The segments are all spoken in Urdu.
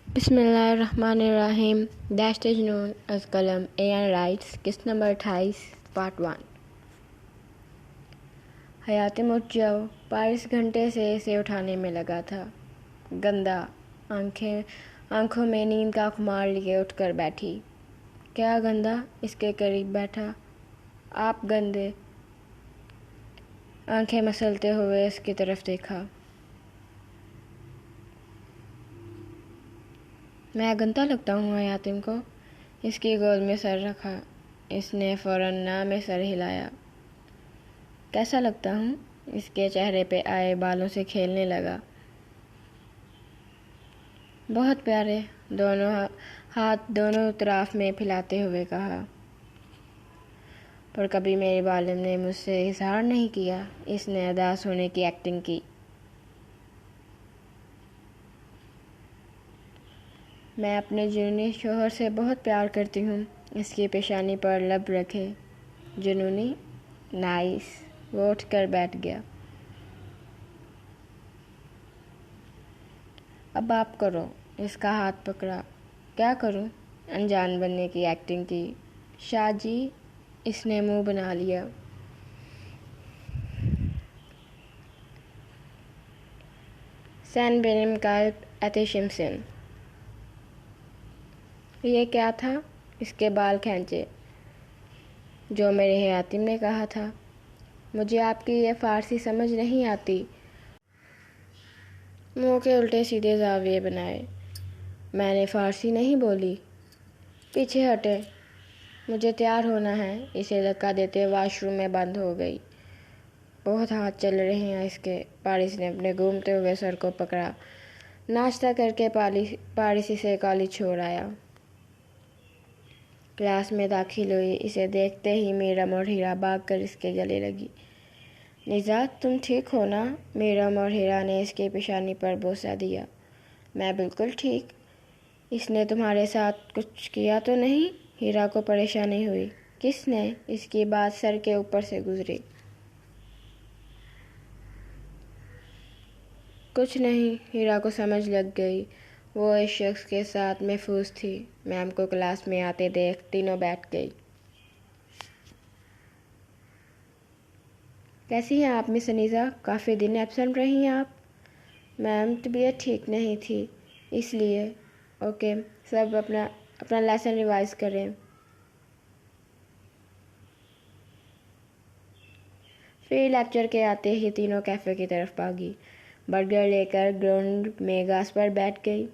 بسم اللہ الرحمن الرحیم. ڈیش جنون از قلم AN رائٹس قسط نمبر 28 پارٹ 1. حیات مٹ جاؤ. پارس گھنٹے سے اسے اٹھانے میں لگا تھا. گندا. آنکھوں میں نیند کا خمار لیے اٹھ کر بیٹھی. کیا گندا اس کے قریب بیٹھا. آپ گندے. آنکھیں مسلتے ہوئے اس کی طرف دیکھا. میں گندا لگتا ہوں حیاتم کو. اس کی گود میں سر رکھا. اس نے فوراً نہ میں سر ہلایا. کیسا لگتا ہوں. اس کے چہرے پہ آئے بالوں سے کھیلنے لگا. بہت پیارے. دونوں ہاتھ دونوں اطراف میں پھیلاتے ہوئے کہا. پر کبھی میری بالم نے مجھ سے اظہار نہیں کیا. اس نے اداس ہونے کی ایکٹنگ کی. میں اپنے جنونی شوہر سے بہت پیار کرتی ہوں. اس کی پیشانی پر لب رکھے. جنونی. نائس. وہ اٹھ کر بیٹھ گیا. اب آپ کرو. اس کا ہاتھ پکڑا. کیا کروں. انجان بننے کی ایکٹنگ کی. شاہ جی. اس نے منہ بنا لیا. سین بینم کالپ ایتیشمسن. یہ کیا تھا. اس کے بال کھینچے. جو میرے حیاتم نے کہا تھا. مجھے آپ کی یہ فارسی سمجھ نہیں آتی. منہ کے الٹے سیدھے زاویے بنائے. میں نے فارسی نہیں بولی. پیچھے ہٹے. مجھے تیار ہونا ہے. اسے دھکا دیتے واش روم میں بند ہو گئی. بہت ہاتھ چل رہے ہیں اس کے. پارس نے اپنے گھومتے ہوئے سر کو پکڑا. ناشتہ کر کے پارس اسے کالج چھوڑ آیا. کلاس میں داخل ہوئی. اسے دیکھتے ہی میرم اور ہیرا بھاگ کر اس کے گلے لگی. نجات تم ٹھیک ہو نا. میرم اور ہیرا نے اس کی پیشانی پر بوسہ دیا. میں بالکل ٹھیک. اس نے تمہارے ساتھ کچھ کیا تو نہیں. ہیرا کو پریشانی ہوئی. کس نے. اس کی بات سر کے اوپر سے گزری. کچھ نہیں. ہیرا کو سمجھ لگ گئی. وہ اس شخص کے ساتھ محفوظ تھی. میم کو کلاس میں آتے دیکھ تینوں بیٹھ گئی. کیسی ہیں آپ مس انیزا. کافی دن ایبسنٹ رہی ہیں آپ. میم طبیعت ٹھیک نہیں تھی اس لیے. اوکے. سب اپنا لیسن ریوائز کریں. فری لیکچر کے آتے ہی تینوں کیفے کی طرف بھاگی. برگر لے کر گراؤنڈ میں گھاس پر بیٹھ گئی.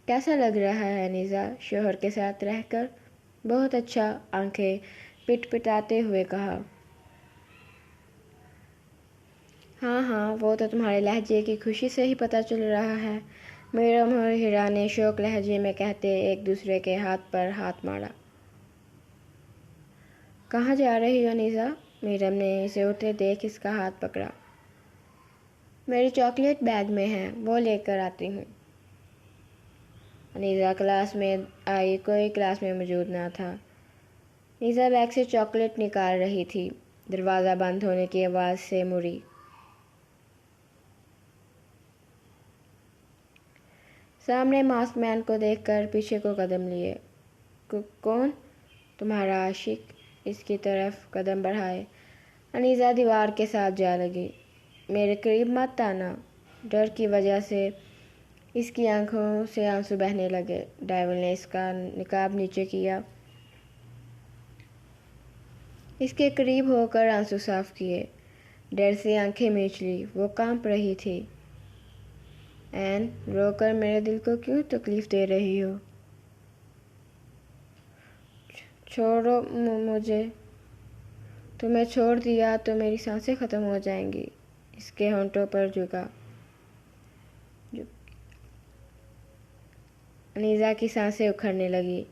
کیسا لگ رہا ہے انیزا شوہر کے ساتھ رہ کر. بہت اچھا. آنکھیں پٹ پٹاتے ہوئے کہا. ہاں ہاں وہ تو تمہارے لہجے کی خوشی سے ہی پتہ چل رہا ہے. میرم اور ہیرا نے شوق لہجے میں کہتے ایک دوسرے کے ہاتھ پر ہاتھ مارا. کہاں جا رہی ہو انیزا. میرم نے اسے اٹھتے دیکھ اس کا ہاتھ پکڑا. میری چاکلیٹ بیگ میں ہے. وہ لے کر آتی ہوں. انیزا کلاس میں آئی. کوئی کلاس میں موجود نہ تھا. انیزا بیگ سے چاکلیٹ نکال رہی تھی. دروازہ بند ہونے کی آواز سے مڑی. سامنے ماسک مین کو دیکھ کر پیچھے کو قدم لیے. کون. تمہارا عاشق. اس کی طرف قدم بڑھائے. انیزا دیوار کے ساتھ جا لگی. میرے قریب مت آنا. ڈر کی وجہ سے اس کی آنکھوں سے آنسو بہنے لگے. ڈیول نے اس کا نقاب نیچے کیا. اس کے قریب ہو کر آنسو صاف کیے. ڈر سے آنکھیں میچ لی. وہ کانپ رہی تھی. این رو کر میرے دل کو کیوں تکلیف دے رہی ہو. چھوڑو مجھے. تمہیں چھوڑ دیا تو میری سانسیں ختم ہو جائیں گی. اس کے ہونٹوں پر جھکا. انیزا کی سانسیں اکھڑنے لگی.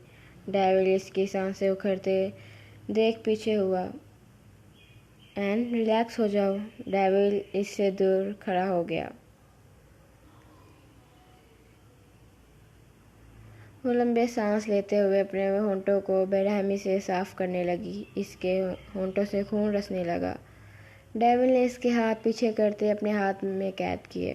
ڈیول اس کی سانسیں اکھڑتے دیکھ پیچھے ہوا. این ریلیکس ہو جاؤ. ڈیول اس سے دور کھڑا ہو گیا. وہ لمبے سانس لیتے ہوئے اپنے ہونٹوں کو بے رحمی سے صاف کرنے لگی. اس کے ہونٹوں سے خون رسنے لگا. ڈیول نے اس کے ہاتھ پیچھے کرتے اپنے ہاتھ میں قید کیے.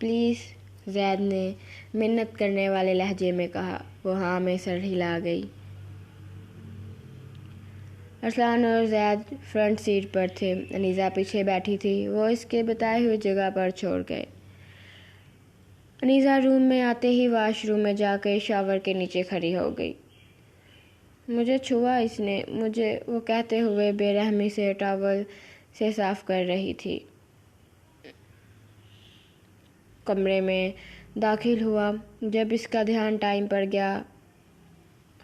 پلیز، زید نے منت کرنے والے لہجے میں کہا۔ وہ ہاں میں سر ہلا گئی۔ ارسلان اور زید فرنٹ سیٹ پر تھے، انیزہ پیچھے بیٹھی تھی۔ وہ اس کے بتائے ہوئے جگہ پر چھوڑ گئے۔ انیزہ روم میں آتے ہی واش روم میں جا کے شاور کے نیچے کھڑی ہو گئی۔ مجھے چھوا اس نے مجھے، وہ کہتے ہوئے بے رحمی سے ٹاول سے صاف کر رہی تھی۔ کمرے میں داخل ہوا۔ جب اس کا دھیان ٹائم پر گیا،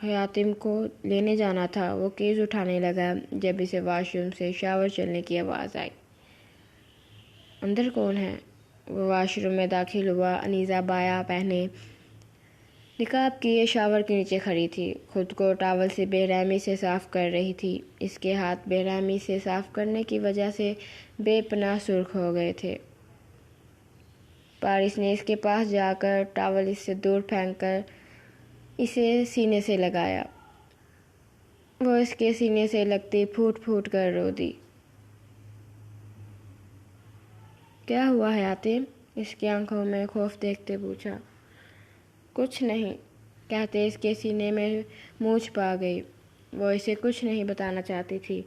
حیاتم کو لینے جانا تھا، وہ کیز اٹھانے لگا جب اسے واش روم سے شاور چلنے کی آواز آئی۔ اندر کون ہے؟ وہ واش روم میں داخل ہوا۔ انیزہ بایا پہنے نقاب کیے شاور کے نیچے کھڑی تھی، خود کو ٹاول سے بے رحمی سے صاف کر رہی تھی۔ اس کے ہاتھ بے رحمی سے صاف کرنے کی وجہ سے بے پناہ سرخ ہو گئے تھے۔ پارس نے اس کے پاس جا کر ٹاول اس سے دور پھینک کر اسے سینے سے لگایا۔ وہ اس کے سینے سے لگتی پھوٹ پھوٹ کر رو دی۔ کیا ہوا حیاتم؟ اس کی آنکھوں میں خوف دیکھتے پوچھا۔ کچھ نہیں، کہتے اس کے سینے میں مونچھ پا گئی۔ وہ اسے کچھ نہیں بتانا چاہتی تھی۔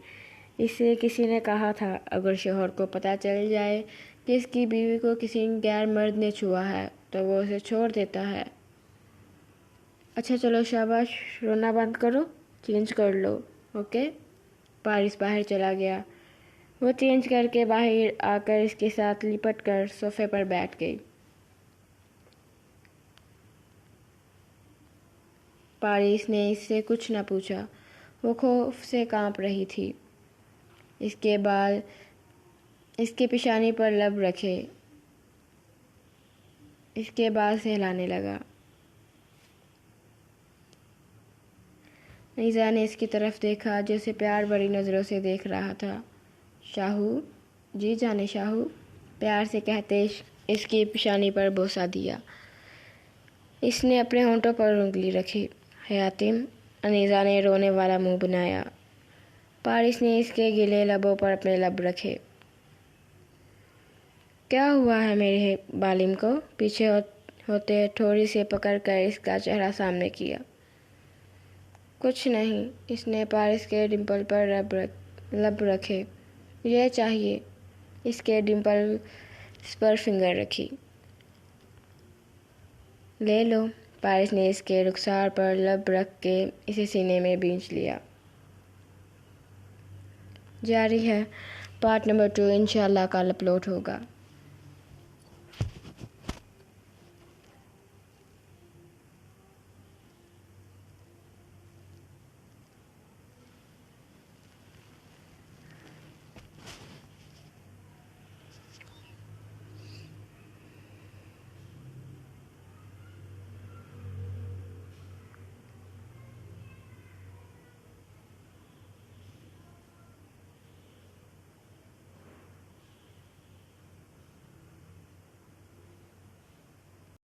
اسے کسی نے کہا تھا اگر شوہر کو پتہ چل جائے کہ اس کی بیوی کو کسی غیر مرد نے چھوا ہے تو وہ اسے چھوڑ دیتا ہے۔ اچھا چلو شاباش، رونا بند کرو، چینج کر لو، اوکے؟ پارس باہر چلا گیا۔ وہ چینج کر کے باہر آ کر اس کے ساتھ لپٹ کر صوفے پر بیٹھ گئی۔ پارس نے اس سے کچھ نہ پوچھا۔ وہ خوف سے کانپ رہی تھی۔ اس کے بال اس کے پیشانی پر لب رکھے، اس کے بال سہلانے لگا۔ انیزہ نے اس کی طرف دیکھا جو اسے پیار بڑی نظروں سے دیکھ رہا تھا۔ شاہو، جی جانے شاہو، پیار سے کہتے اس کی پیشانی پر بوسہ دیا۔ اس نے اپنے ہونٹوں پر انگلی رکھی۔ حیاتم، انیزہ نے رونے والا منہ بنایا۔ پارس نے اس کے گلے لبوں پر اپنے لب رکھے۔ کیا ہوا ہے میرے بالم کو؟ پیچھے ہوتے ٹھوڑی سے پکڑ کر اس کا چہرہ سامنے کیا۔ کچھ نہیں، اس نے پارس کے ڈمپل پر لب رکھے۔ یہ چاہیے، اس کے ڈمپل پر فنگر رکھی۔ لے لو۔ پارس نے اس کے رخسار پر لب رکھ کے اسے سینے میں بھینچ لیا۔ جاری ہے، پارٹ نمبر 2 انشاءاللہ کل اپلوڈ ہوگا۔